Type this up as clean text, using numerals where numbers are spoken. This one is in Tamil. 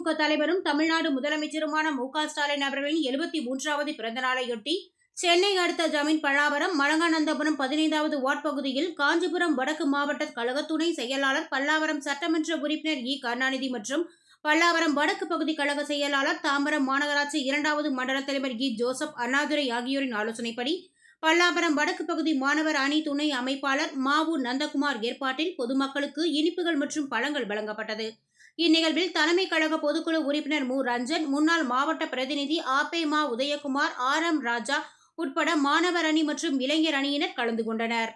திமுக தலைவரும் தமிழ்நாடு முதலமைச்சருமான மு.க.ஸ்டாலின் அவர்களின் 73வது பிறந்த நாளையொட்டி சென்னை அடுத்த ஜமீன் பல்லாவரம் மலங்காநந்தபுரம் 15வது வார்டு பகுதியில் காஞ்சிபுரம் வடக்கு மாவட்ட கழக துணை செயலாளர், பல்லாவரம் சட்டமன்ற உறுப்பினர் இ. கருணாநிதி மற்றும் பல்லாவரம் வடக்கு பகுதி கழக செயலாளர், தாம்பரம் மாநகராட்சி 2வது மண்டல தலைவர் இ. ஜோசப் அண்ணாதுரை ஆகியோரின் ஆலோசனைப்படி பல்லாவரம் வடக்கு பகுதி மாணவர் அணி துணை அமைப்பாளர் மாவு நந்தகுமார் ஏற்பாட்டில் பொதுமக்களுக்கு இனிப்புகள் மற்றும் பழங்கள் வழங்கப்பட்டது. இந்நிகழ்வில் தலைமை கழக பொதுக்குழு உறுப்பினர் மு. ரஞ்சன், முன்னாள் மாவட்ட பிரதிநிதி ஆ.பெ. மா. உதயகுமார், ஆர்.எம். ராஜா உட்பட மாணவர் அணி மற்றும் இளைஞர் அணியினர் கலந்து கொண்டனர்.